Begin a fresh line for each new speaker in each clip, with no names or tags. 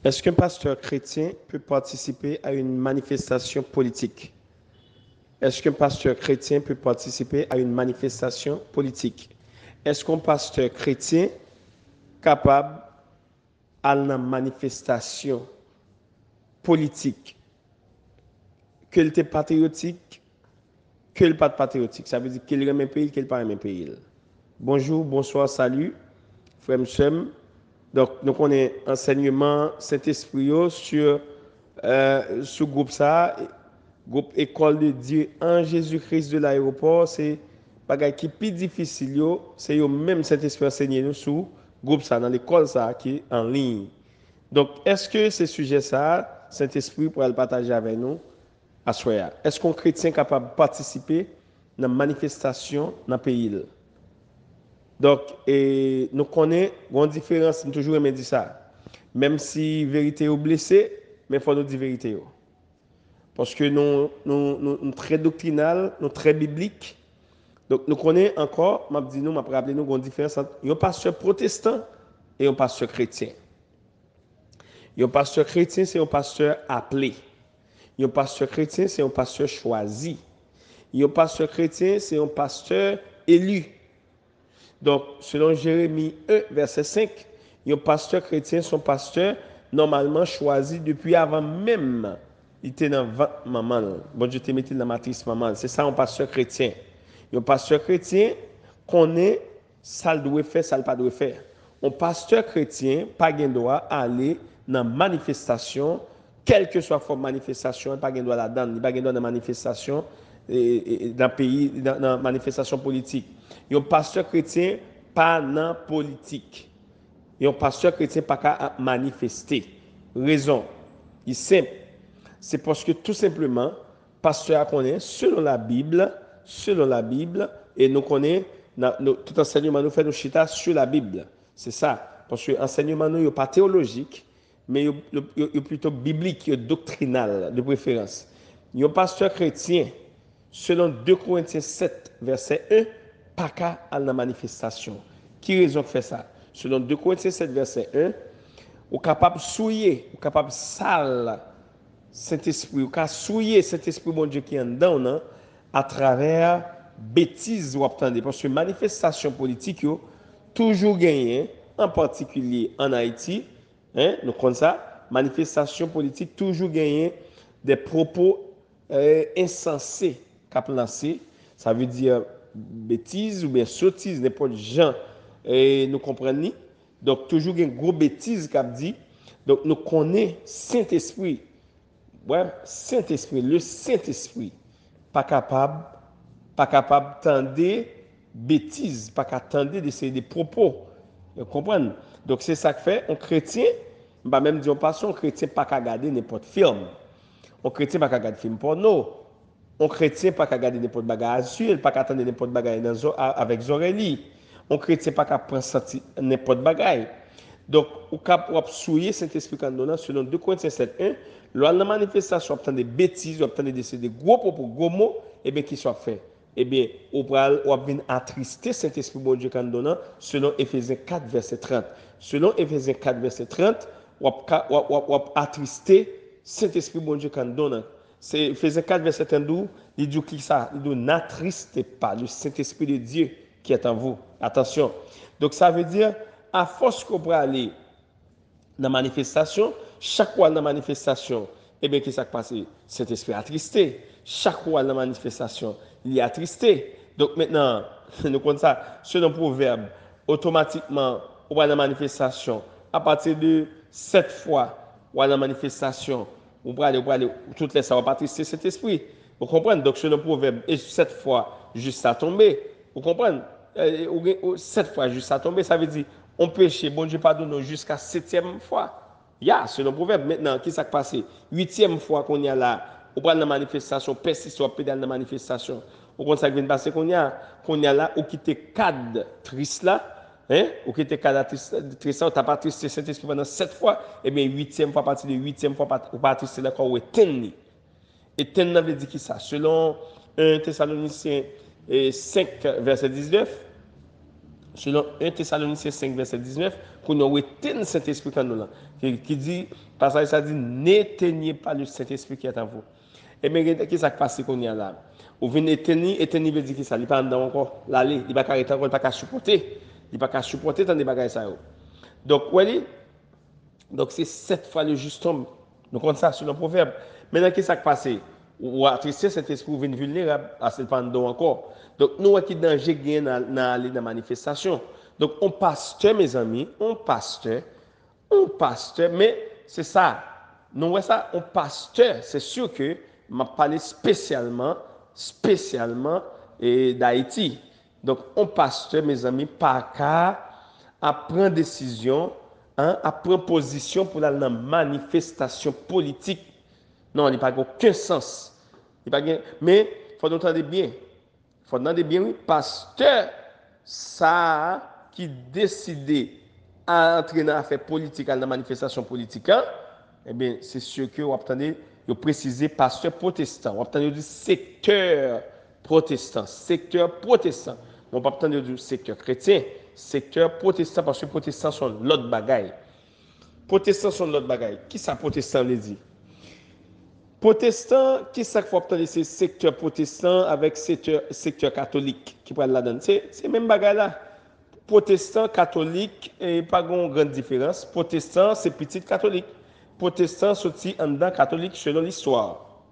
Est-ce qu'un pasteur chrétien peut participer à une manifestation politique? Est-ce qu'un pasteur chrétien peut participer à une manifestation politique? Est-ce qu'un pasteur chrétien est capable d'aller à une manifestation politique, qu'il était patriotique, qu'il n'est pas patriotique? Ça veut dire qu'il aime un pays, qu'il n'est pas un pays. Bonjour, bonsoir, salut, frère Msem. Donc, nous connaissons enseignement Saint-Esprit sur ce groupe ça, groupe École de Dieu en Jésus-Christ de l'aéroport. C'est bagay qui plus difficile, c'est le même Saint-Esprit enseigné nous sur groupe ça, dans l'école ça qui est en ligne. Donc, est-ce que ce sujet ça, Saint-Esprit pourrait le partager avec nous à soir? Est-ce qu'un chrétien est capable de participer dans la manifestation dans le pays? Donc, nous connaissons une différence, nous toujours aimé dire ça. Même si la vérité est blessée, mais il faut nous dire la vérité. Parce que nous sommes très doctrinal, nous sommes très bibliques. Donc, nous connaissons encore, je dis nous, je rappeler nous une différence entre un pasteur protestant et un pasteur chrétien. Un pasteur chrétien, c'est un pasteur appelé. Un pasteur chrétien, c'est un pasteur choisi. Un pasteur chrétien, c'est un pasteur élu. Donc, selon Jérémie 1, verset 5, un pasteur chrétien, son pasteur, normalement choisi depuis avant même, il était dans la maman. Bon Dieu te mettait dans la matrice maman. C'est ça un pasteur chrétien. Un pasteur chrétien connaît ça le doit faire, ça le pas doit faire. Un pasteur chrétien, pas de droit à aller dans la manifestation, quelle que soit la forme de manifestation, pas de droit là-dedans, pas de droit dans la manifestation dans le pays, dans la manifestation politique. Un pasteur chrétien, pas dans la politique. Un pasteur chrétien, pas qu'à manifester. Raison, il est simple. C'est parce que tout simplement, pasteur connaît selon la Bible, et nous connaissons, tout enseignement nous fait nos chita sur la Bible. C'est ça. Parce que l'enseignement n'est pas théologique, mais il est plutôt biblique, doctrinal, de préférence. Un pasteur chrétien, selon 2 Corinthiens 7, verset 1, pas qu'à la manifestation. Qui raison fait ça? Selon 2 Corinthiens 7, verset 1, ou capable de souiller, ou capable de sale Saint-Esprit, ou capable de souiller Saint-Esprit, bon Dieu, qui est en dedans, à travers bêtises ou attendez. Parce que manifestation politique, toujours gagné, en particulier en Haïti, hein, nous connaissons ça, manifestation politique, toujours gagné des propos insensés qu'a lancé. Ça veut dire bêtises ou bien sottises, n'importe gens. Et nous comprenons. Donc, toujours une grosse bêtise qu'a dit. Donc, nous connaissons Saint-Esprit. Ouais, Saint-Esprit, le Saint-Esprit, pas capable d'entendre bêtises, pas capable d'essayer des propos. Vous comprenez? Donc, c'est ça que fait un chrétien, bah même dire pas un chrétien pas qu'à regarder n'importe film. Un chrétien pas qu'à regarder film porno. Un chrétien pas qu'à regarder n'importe bagarre azul, pas qu'à attendre n'importe bagarre avec Zorelli. Un chrétien pas qu'à prendre n'importe bagarre. Donc, au cap ou souiller Saint-Esprit quand donnant selon 2 Corinthiens 7:1, lors de la manifestation, obtient des bêtises, obtient des gros propos, gros mots, et bien qui soit fait. Eh bien, on va venir attrister Saint-Esprit bon Dieu quand donnant selon Éphésiens 4 verset 30. Selon Éphésiens 4 verset 30, on va attrister Saint-Esprit bon Dieu quand donnant. C'est Éphésiens 4 verset 32, il dit qui ça, il dit n'attristez pas le Saint-Esprit de Dieu qui est en vous. Attention. Donc ça veut dire à force qu'on peut aller dans la manifestation, chaque fois dans la manifestation, eh bien, qu'est-ce qui s'est passé? Saint-Esprit attristé. Chaque fois dans la manifestation, il est attristé. Donc maintenant, nous connaissons ça, selon le proverbe, automatiquement, on va dans la manifestation, à partir de 7 fois, on va dans la manifestation, on va aller, toutes les fois, on va attrister cet esprit. Vous comprenez? Donc, selon le proverbe, et 7 fois, juste à tomber. Vous comprenez? 7 fois, juste à tomber, ça veut dire, on péché, bon Dieu pardonne jusqu'à 7e fois. C'est le proverbe. Maintenant, qui s'est passé? 8e fois qu'on y a là, on prend la manifestation, persiste, on pédale la manifestation. Au contraire, ça vient de passer qu'on y a là, ou qui te cadre triste là, hein? Ou qui te cadre triste là, ou t'as pas tristé Saint-Esprit pendant 7 fois, et bien 8e fois, à partir de 8e fois, ou pas tristé là, ou éteindre. Éteindre veut dire qui ça? Selon 1 Thessaloniciens 5, verset 19, selon 1 Thessaloniciens 5, verset 19, pour nous retenir le Saint-Esprit en nous là. Qui dit, passage ça dit, n'éteignez pas le Saint-Esprit qui est en vous. Et bien, qu'est-ce qui s'est passé qu'on y a là? Ou venez éteindre veut dire que ça, il pas dedans encore, l'aller, il va pas arrêter encore, il va pas supporter. Il va pas supporter tant des bagages ça. Donc, oui, donc c'est 7 fois le juste homme. Nous comptons ça sur le proverbe. Maintenant, qu'est-ce qui s'est passé? Ou attristé cet esprit vient vulnérable à ce pendant encore. Donc, nous, qui danger gain dans la manifestation. Donc, on pasteur, mes amis, on pasteur, mais c'est ça. Nous, voyons ça, on pasteur, c'est sûr que m'a parlé spécialement d'Haïti. Donc, on pasteur, mes amis, par cas, à prendre décision, à prendre position pour la manifestation politique. Non, il n'y a pas aucun sens. Mais il faut entendre bien. Il faut entendre bien, oui, pasteur, ça qui décide à entrer dans l'affaire politique, dans la manifestation politique, eh bien, c'est sûr que vous attendez, vous précisez pasteur protestant. Vous attendez du secteur protestant. Secteur protestant. On pas attendre du secteur chrétien. Secteur protestant, parce que les protestants sont l'autre bagaille. Protestants sont l'autre bagaille. Qui ça, protestant, les dit? Protestant, qui ça faut obtenir c'est secteur protestant avec secteur catholique qui prend là-dedans. C'est même bagaille là. Protestant, catholique, et pas une grande différence. Protestant, c'est petit catholique. Protestant sorti en dedans catholique selon l'histoire.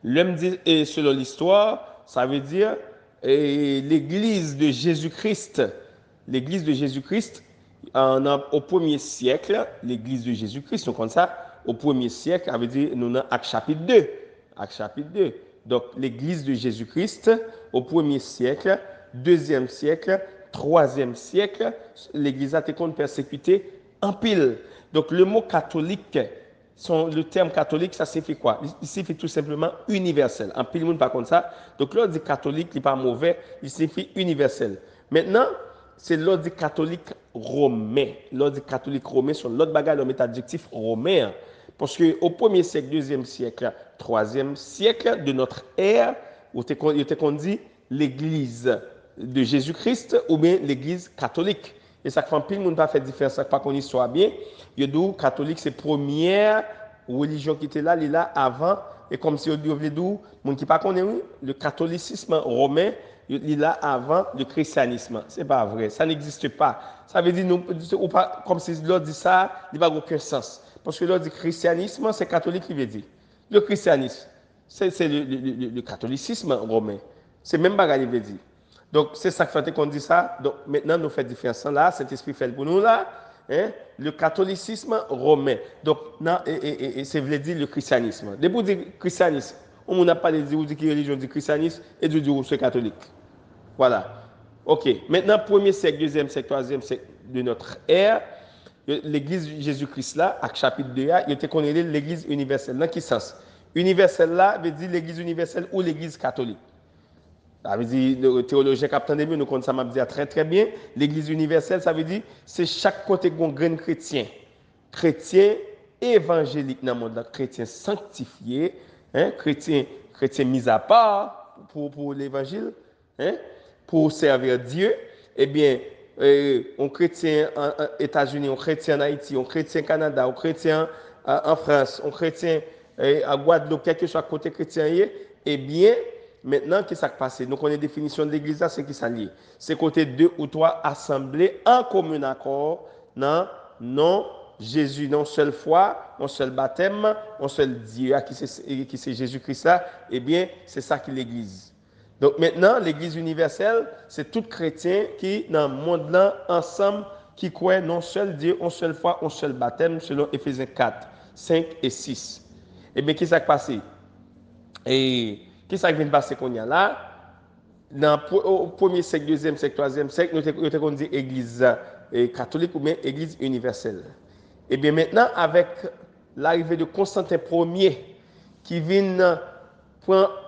L'homme dit selon l'histoire, ça veut dire l'église de Jésus-Christ. L'église de Jésus-Christ, au 1er siècle, l'église de Jésus-Christ, donc comme ça, au 1er siècle, ça veut dire, nous avons Actes chapitre 2. Actes chapitre 2. Donc, l'église de Jésus-Christ, au 1er siècle, 2e siècle, 3e siècle, l'église a été persécutée en pile. Donc, le mot catholique, le terme catholique, ça signifie quoi? Il signifie tout simplement universel. En pile, le monde pas comme ça. Donc, l'ordre dit catholique, il n'est pas mauvais, il signifie universel. Maintenant, c'est l'ordre catholique romain. L'ordre catholique romain, sur l'autre bagage, on met adjectif romain. Parce qu'au 1er siècle, 2e siècle, 3e siècle de notre ère, il était qu'on dit l'église de Jésus-Christ ou bien l'église catholique. Et ça fait pile, le monde pas fait différence, ça pas qu'on y soit bien. Il y a catholique, c'est première religion qui était là, il est là avant. Et comme si on dit, monde qui pas connaît, le catholicisme romain, il est là avant le christianisme. C'est pas vrai, ça n'existe pas. Ça veut dire, ou pas, comme si l'autre dit ça, il n'y a pas aucun sens. Parce que l'autre dit christianisme, c'est catholique qui veut dire. Le christianisme, c'est le catholicisme romain. C'est même pas ce qu'il veut dire. Donc, c'est ça qui fait qu'on dit ça. Donc, maintenant, nous faisons différence là. Cet esprit fait pour nous là. Hein? Le catholicisme romain. Donc, c'est veut dire le christianisme. Dès pour dire christianisme, on n'a pas dit que religion du christianisme et du c'est catholique. Voilà. OK. Maintenant, 1er siècle, 2e siècle, 3e siècle de notre ère, l'église de Jésus-Christ là, à chapitre 2, il était connu l'église universelle. Dans quel sens? Universelle là veut dire l'église universelle ou l'église catholique. Ça veut dire, le théologien Captain Début, nous connaissons ça m'a dit très très bien. L'église universelle, ça veut dire, c'est chaque côté qu'on grain chrétien. Chrétien évangélique dans le monde, chrétien sanctifié, hein, chrétien mis à part pour l'évangile, hein, pour servir Dieu. Eh bien, on chrétien en États-Unis, on chrétien en Haïti, on chrétien au Canada, on chrétien en France, on chrétien à Guadeloupe, quel que soit le côté chrétien, eh bien, maintenant, qu'est-ce qui s'est passé? Nous connaissons la définition de l'église, c'est qui s'allie. C'est côté 2 ou 3 assemblés en commun accord, non Jésus, non seule foi, non seul baptême, non seul Dieu, qui c'est Jésus-Christ là, eh bien, c'est ça qui est l'église. Donc maintenant, l'église universelle, c'est tout chrétien qui, dans le monde là, ensemble, qui croit non seul Dieu, non seule foi, non seul baptême, selon Éphésiens 4, 5 et 6. Eh bien, qu'est-ce qui s'est passé? Et qu'est-ce qui vient de passer qu'on y a là? Au 1er siècle, 2e siècle, 3e siècle, nous avons dit église catholique ou bien église universelle. Et bien maintenant, avec l'arrivée de Constantin Ier, qui vient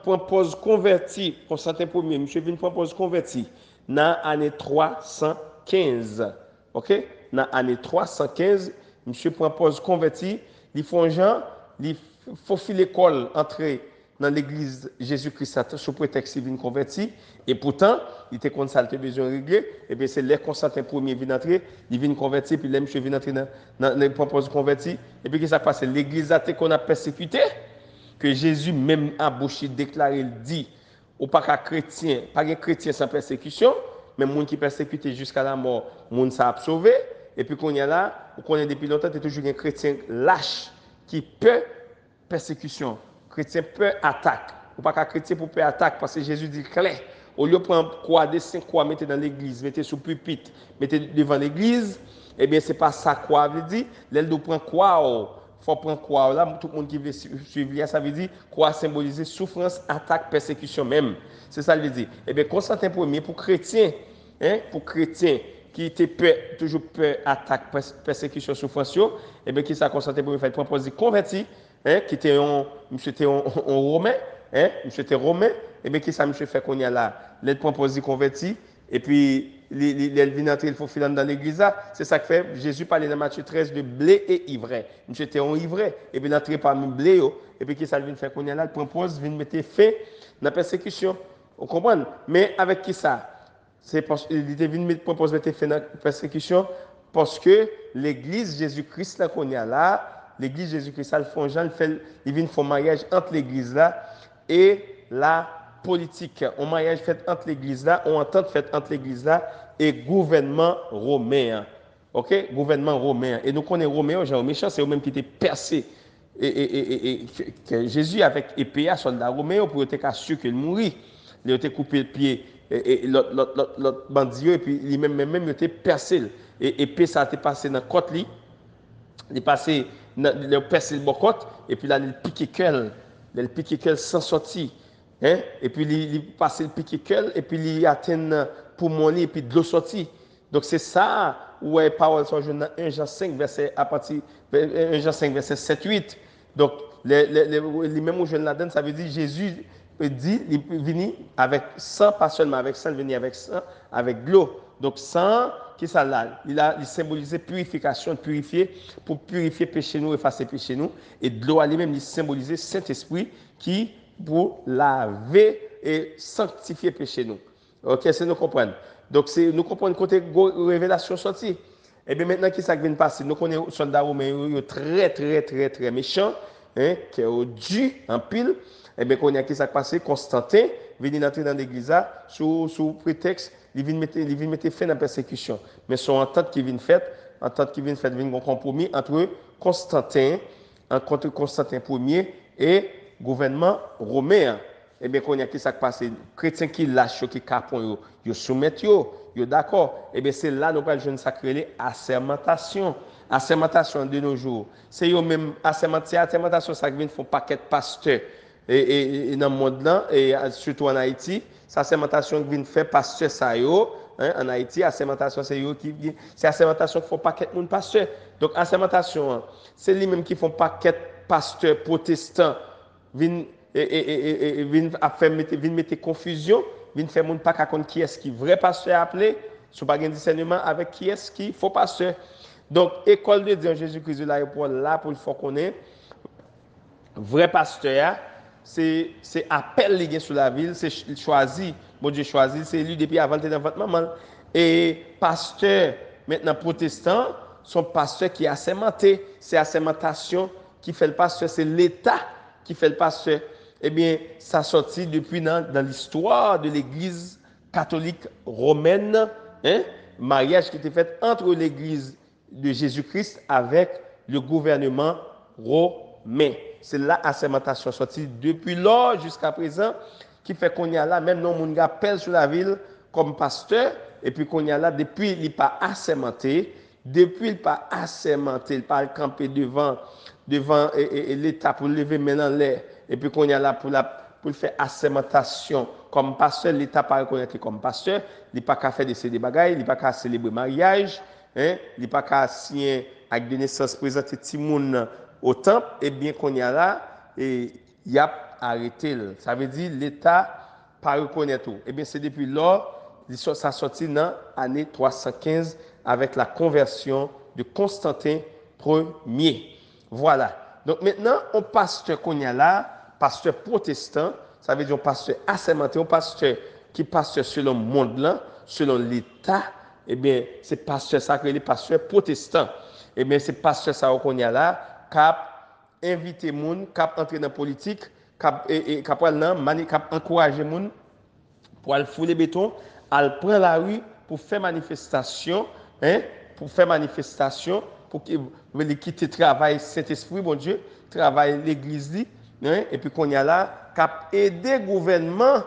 pour pose converti, Constantin Ier, monsieur vient pour pose converti, dans l'année 315. OK? Dans l'année 315, monsieur pour pose converti, ils font gens, il faut filer l'école entre dans l'église Jésus-Christ sous prétexte qu'il vient converti. Et pourtant, il était contre ça, il avait besoin de régler. Et bien, c'est là Constantin Ier vient entrer, il vient converti, puis là, monsieur vient entrer dans les propos convertis. Et puis, qu'est-ce qui s'est passé? L'église athée qu'on a persécuté, que Jésus même a bouché, déclaré, il dit, ou pas qu'un chrétien, pas un chrétien sans persécution, mais monde qui persécuté jusqu'à la mort, monde ça a sauvé. Et puis qu'on y a là, on connaît depuis longtemps, c'est toujours un chrétien lâche qui peut persécution, chrétien peut attaque. Ou pas qu'un chrétien pour peut attaque parce que Jésus dit clair. Au lieu de prendre croix, des 5 croix, mettez dans l'église, mettez sous pupitre, mettez devant l'église, eh bien c'est pas ça croix veut dire. L'aile de prendre croix, faut prendre croix là, tout le monde qui veut suivre ça veut dire croix symboliser souffrance, attaque, persécution même. C'est ça le veut dire. Eh bien Constantin Ier pour chrétien, pour chrétien qui était peur, toujours peur, attaque, persécution, souffrance, et bien qui ça Constantin Ier fait proposer converti, qui était monsieur était un romain, monsieur était romain, et bien qui ça monsieur fait qu'on y a là, l'aide proposer converti, et puis il vient entrer, il faut filer dans l'église là, c'est ça que fait Jésus parlait dans Matthieu 13 de blé et ivraie. Monsieur était un ivraie, et bien entrer parmi blé, et puis qui ça vient faire qu'on y a là, il propose, vient mettre fin dans la persécution. Vous comprenez? Mais avec qui ça? C'est parce qu'il propose de mettre fin dans la persécution parce que l'église Jésus-Christ là qu'on y a là, l'église Jésus-Christ, le font Jean, il vient faire un mariage entre l'église là et la politique. Un mariage fait entre l'église là, une entente faite entre l'église là et gouvernement romain. OK? Gouvernement romain. Et nous connaissons Romain, genre méchant, c'est eux-mêmes qui étaient percés. Et que Jésus, avec épée, soldat romain, pour être sûr qu'il mourit. Il a été coupé le pied et l'autre bandit, et puis lui-même, il était percé. Et épée, ça a été passé dans la côte, il est passé, il a percé le côte, et puis là, il piqué cœur. Il piqué cœur sans sortir. Et puis, il passe le piqué cœur, et puis il atteint poumon, et puis de l'eau sortie. Donc, c'est ça où les paroles sont dans 1 Jean 5, verset, à partir 1 Jean 5, verset 7-8. Donc, les mêmes jeunes là-dedans, ça veut dire Jésus dit, il vient avec sang, pas seulement avec sang, il vient avec sang, avec de l'eau. Donc, sang, qui ça là? Il symbolisait purification, purifier, pour purifier péché nous, effacer péché nous. Et de l'eau à lui-même, il symbolisait Saint-Esprit qui, pour laver et sanctifier péché nous. Ok, c'est nous comprendre. Donc, nous comprenons côté révélation sortie. Et bien maintenant, qui ça vient de passer? Nous connaissons les soldats romains, très méchants, qui ont dû en pile. Et bien, qu'on a qui ça passé? Constantin vient entrer dans l'église sous prétexte, il vient mettre fin à la persécution. Mais son entente qui vient faite, vient un compromis entre Constantin Ier et le gouvernement romain. Eh bien, qu'on a qui ça passé? Chrétiens qui lâchent, qui capont, ils soumettent, ils d'accord. Eh bien, c'est là nous parlons de sacré assermentation. Assermentation de nos jours. C'est eux même assermentation, ça vient font paquet de pasteurs. Et dans le monde là, et surtout en Haïti, c'est assermentation qui vient faire pasteur ça en Haïti, assermentation c'est eux qui c'est assermentation qui font paquet de monde pasteur. Donc assermentation, c'est lui même qui font paquet de pasteurs protestants viennent mettre confusion, viennent faire monde pas connaître qui est-ce qui vrai pasteur appelé, sous pas un discernement avec qui est-ce qui faux pasteur. Donc école de Dieu Jésus-Christ de l'aéroport là pour le faut connaître vrai pasteur, c'est appel lié sur la ville, c'est choisi, bon Dieu choisi, c'est lui depuis avant d'être dans votre maman. Et pasteur maintenant protestant, son pasteur qui est assermenté, c'est assermentation qui fait le pasteur, c'est l'État qui fait le pasteur. Eh bien, ça sorti depuis dans l'histoire de l'Église catholique romaine, mariage qui était fait entre l'Église de Jésus-Christ avec le gouvernement romain. C'est là assermentation sortie depuis lors jusqu'à présent qui fait qu'on y a là, même non mon gars appelle sur la ville comme pasteur, et puis qu'on y a là, depuis il n'est pas assermenté, il pas camper devant l'État pour lever maintenant l'air, et puis qu'on y a là pour faire assermentation comme pasteur, l'État pas reconnaître comme pasteur, il n'est pas qu'à faire des bagailles, il n'est pas qu'à célébrer mariage, il n'est pas qu'à signer avec des naissances présenter Timoun au temple, et bien qu'on y a là, et il a arrêté. Ça veut dire l'État pas reconnaître tout. Et bien c'est depuis lors, ça sorti dans l'année 315 avec la conversion de Constantin Ier. Voilà. Donc maintenant, on pasteur qu'on y a là, pasteur protestant, ça veut dire un pasteur assermenté, un pasteur qui pasteur selon le monde là, selon l'État, eh bien, c'est pasteur sacré, les pasteurs protestants. Eh bien, c'est pasteur ça qu'on y a là, cap inviter moun, cap entrer dans la politique, cap encourager moun pour aller fouler béton, aller prendre la rue pour faire manifestation, hein, pour faire manifestation, pour qu'il quitte le travail Saint-Esprit, bon Dieu, travail l'église, hein, et puis qu'on y a là, cap aider le gouvernement,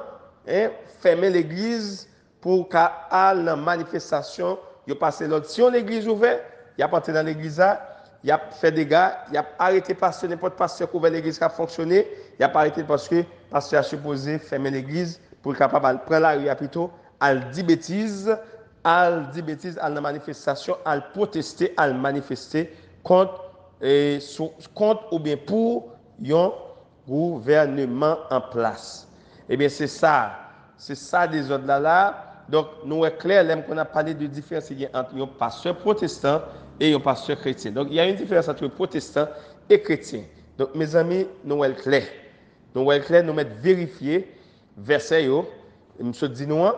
hein, fermer l'église pour qu'à la manifestation, il passe l'autre. Si on l'église ouverte, il y a pas entré dans l'église là, il a fait des gars, il a arrêté pasteur, n'importe pasteur qui ouvert l'église qui a fonctionné, il a pas arrêté parce que pasteur a supposé fermer l'église pour être capable de prendre la rue plutôt, à dire bêtises, à la manifestation, à protester, à manifester contre, contre ou bien pour un gouvernement en place. Eh bien, c'est ça des autres là. Donc, nous est clair, là, qu'on a parlé de différence entre un pasteur protestant et un pasteur chrétien. Donc, il y a une différence entre protestant et chrétien. Donc, mes amis, nous est clair. Nous est clair, nous mettons vérifier verset yo. Monsieur dit nous, un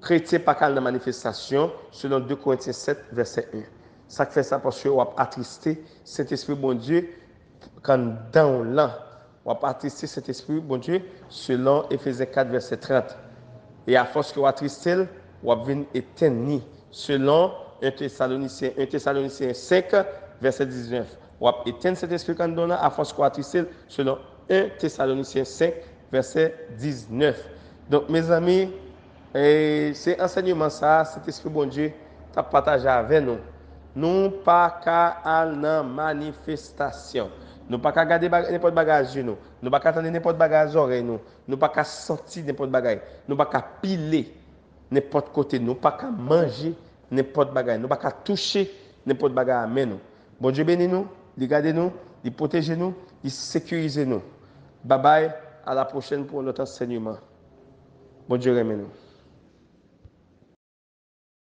chrétien pas dans la manifestation selon 2 Corinthiens 7 verset 1. Ça fait ça parce que on a attristé Saint-Esprit bon Dieu quand dans l'an. On a attristé Saint-Esprit bon Dieu selon Éphésiens 4 verset 30. Et à force que on attristé, on va éteindre selon 1 Thessaloniciens 5 verset 19. On va éteindre cet esprit quand donne à force qu'on attristé selon 1 Thessaloniciens 5 verset 19. Donc mes amis, c'est enseignement ça, cet esprit bon Dieu t'a partagé avec nous. Nous pas qu'à aller dans manifestation. Nous pas qu'à garder n'importe bagage nous. Nous pas qu'à attendre n'importe bagage oreille nous. Nous pas qu'à sentir n'importe bagage. Nous pas qu'à piler n'importe côté. Nous pas qu'à manger n'importe bagage. Nous pas qu'à toucher n'importe bagage à main nous. Bon Dieu bénit nous, il garde nous, il protège nous, il sécurise nous. Bye bye, à la prochaine pour notre enseignement. Bon Dieu remercie nous.